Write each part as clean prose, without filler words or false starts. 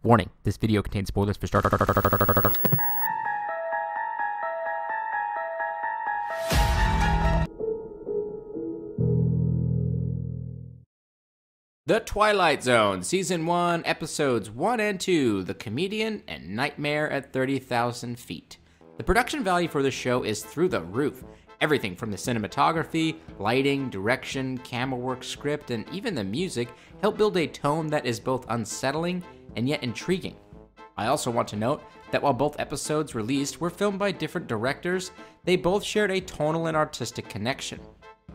Warning, this video contains spoilers for Star. The Twilight Zone, Season 1, Episodes 1 and 2, The Comedian and Nightmare at 30,000 Feet. The production value for this show is through the roof. Everything from the cinematography, lighting, direction, camera work, script, and even the music help build a tone that is both unsettling and yet intriguing. I also want to note that while both episodes released were filmed by different directors, they both shared a tonal and artistic connection.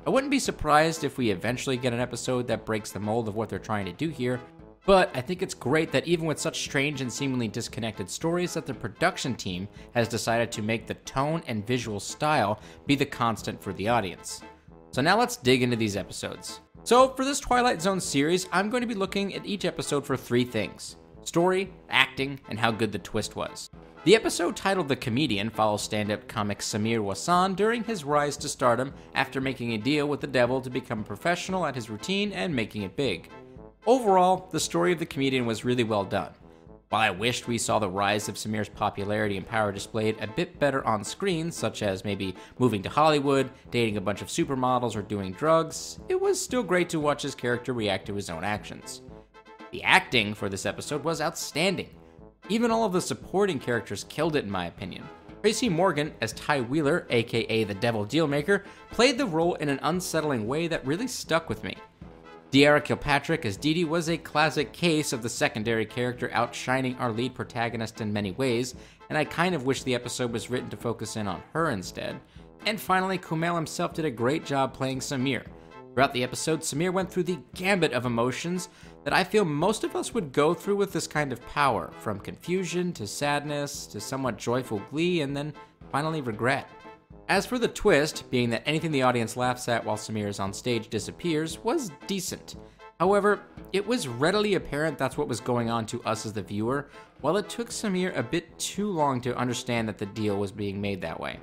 I wouldn't be surprised if we eventually get an episode that breaks the mold of what they're trying to do here, but I think it's great that even with such strange and seemingly disconnected stories that the production team has decided to make the tone and visual style be the constant for the audience. So now let's dig into these episodes. So for this Twilight Zone series, I'm going to be looking at each episode for three things: story, acting, and how good the twist was. The episode titled The Comedian follows stand-up comic Samir Wassan during his rise to stardom after making a deal with the devil to become a professional at his routine and making it big. Overall, the story of The Comedian was really well done. While I wished we saw the rise of Samir's popularity and power displayed a bit better on screen, such as maybe moving to Hollywood, dating a bunch of supermodels, or doing drugs, it was still great to watch his character react to his own actions. The acting for this episode was outstanding. Even all of the supporting characters killed it in my opinion. Tracy Morgan as Ty Wheeler, aka the Devil Dealmaker, played the role in an unsettling way that really stuck with me. De'Ara Kilpatrick as Dee Dee was a classic case of the secondary character outshining our lead protagonist in many ways, and I kind of wish the episode was written to focus in on her instead. And finally, Kumail himself did a great job playing Samir. Throughout the episode, Samir went through the gambit of emotions that I feel most of us would go through with this kind of power, from confusion to sadness to somewhat joyful glee and then finally regret. As for the twist, being that anything the audience laughs at while Samir is on stage disappears, was decent. However, it was readily apparent that's what was going on to us as the viewer, while it took Samir a bit too long to understand that the deal was being made that way.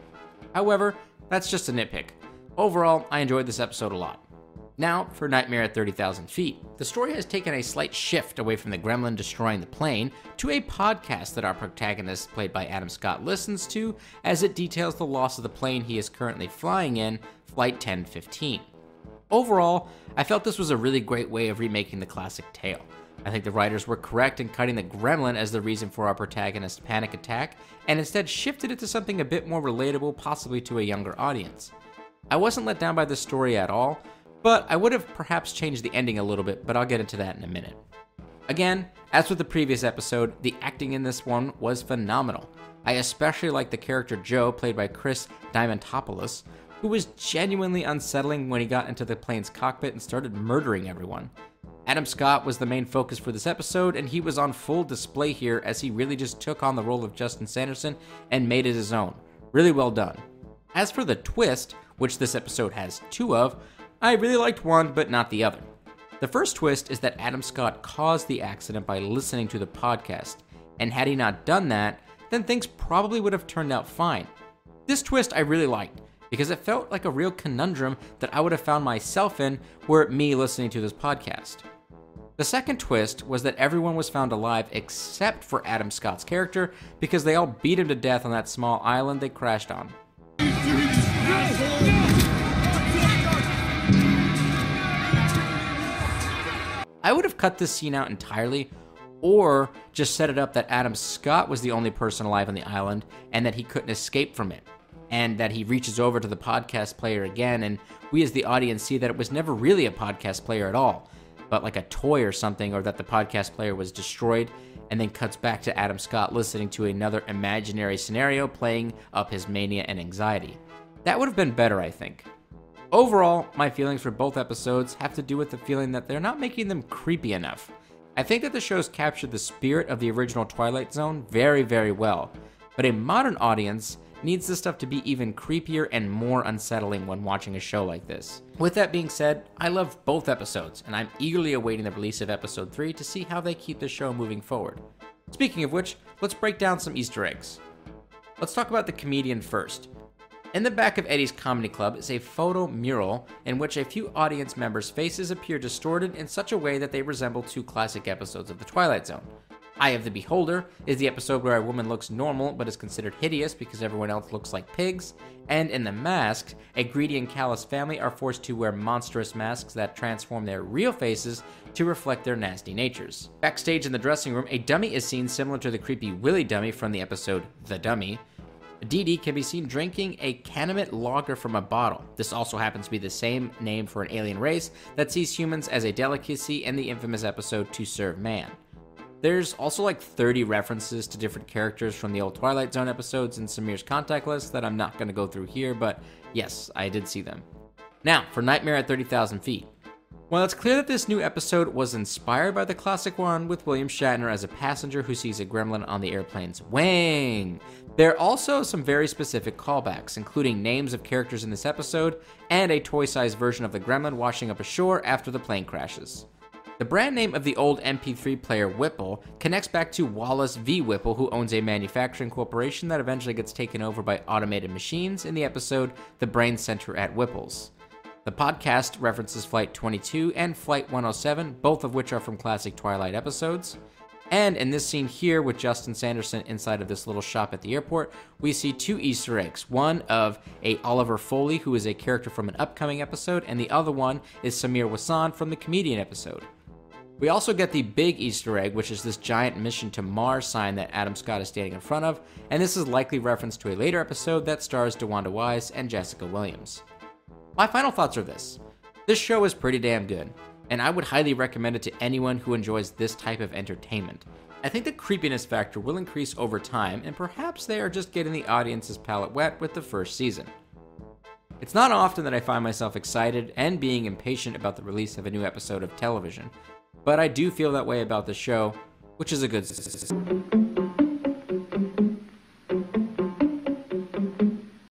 However, that's just a nitpick. Overall, I enjoyed this episode a lot. Now, for Nightmare at 30,000 Feet. The story has taken a slight shift away from the gremlin destroying the plane to a podcast that our protagonist, played by Adam Scott, listens to as it details the loss of the plane he is currently flying in, Flight 1015. Overall, I felt this was a really great way of remaking the classic tale. I think the writers were correct in cutting the gremlin as the reason for our protagonist's panic attack, and instead shifted it to something a bit more relatable, possibly to a younger audience. I wasn't let down by this story at all, but I would have perhaps changed the ending a little bit, but I'll get into that in a minute. Again, as with the previous episode, the acting in this one was phenomenal. I especially liked the character Joe, played by Chris Diamantopoulos, who was genuinely unsettling when he got into the plane's cockpit and started murdering everyone. Adam Scott was the main focus for this episode, and he was on full display here as he really just took on the role of Justin Sanderson and made it his own. Really well done. As for the twist, which this episode has two of, I really liked one, but not the other. The first twist is that Adam Scott caused the accident by listening to the podcast, and had he not done that, then things probably would have turned out fine. This twist I really liked, because it felt like a real conundrum that I would have found myself in were it me listening to this podcast. The second twist was that everyone was found alive except for Adam Scott's character, because they all beat him to death on that small island they crashed on. I would have cut this scene out entirely, or just set it up that Adam Scott was the only person alive on the island and that he couldn't escape from it, and that he reaches over to the podcast player again, and we as the audience see that it was never really a podcast player at all, but like a toy or something, or that the podcast player was destroyed, and then cuts back to Adam Scott listening to another imaginary scenario playing up his mania and anxiety. That would have been better, I think. Overall, my feelings for both episodes have to do with the feeling that they're not making them creepy enough. I think that the shows captured the spirit of the original Twilight Zone very, very well, but a modern audience needs this stuff to be even creepier and more unsettling when watching a show like this. With that being said, I love both episodes, and I'm eagerly awaiting the release of episode 3 to see how they keep the show moving forward. Speaking of which, let's break down some Easter eggs. Let's talk about The Comedian first. In the back of Eddie's Comedy Club is a photo mural in which a few audience members' faces appear distorted in such a way that they resemble two classic episodes of The Twilight Zone. Eye of the Beholder is the episode where a woman looks normal but is considered hideous because everyone else looks like pigs. And in The Masked, a greedy and callous family are forced to wear monstrous masks that transform their real faces to reflect their nasty natures. Backstage in the dressing room, a dummy is seen similar to the creepy Willy dummy from the episode The Dummy. Dee Dee can be seen drinking a Calumet lager from a bottle. This also happens to be the same name for an alien race that sees humans as a delicacy in the infamous episode To Serve Man. There's also like 30 references to different characters from the old Twilight Zone episodes in Samir's contact list that I'm not going to go through here, but yes, I did see them. Now, for Nightmare at 30,000 Feet. While it's clear that this new episode was inspired by the classic one with William Shatner as a passenger who sees a gremlin on the airplane's wing, there are also some very specific callbacks, including names of characters in this episode and a toy-sized version of the gremlin washing up ashore after the plane crashes. The brand name of the old MP3 player Whipple connects back to Wallace V. Whipple, who owns a manufacturing corporation that eventually gets taken over by automated machines in the episode The Brain Center at Whipple's. The podcast references Flight 22 and Flight 107, both of which are from classic Twilight episodes. And in this scene here with Justin Sanderson inside of this little shop at the airport, we see two Easter eggs. One of a Oliver Foley, who is a character from an upcoming episode, and the other one is Samir Wassan from the Comedian episode. We also get the big Easter egg, which is this giant Mission to Mars sign that Adam Scott is standing in front of, and this is likely reference to a later episode that stars DeWanda Wise and Jessica Williams. My final thoughts are this. This show is pretty damn good, and I would highly recommend it to anyone who enjoys this type of entertainment. I think the creepiness factor will increase over time, and perhaps they are just getting the audience's palate wet with the first season. It's not often that I find myself excited and being impatient about the release of a new episode of television, but I do feel that way about the show, which is a good sign.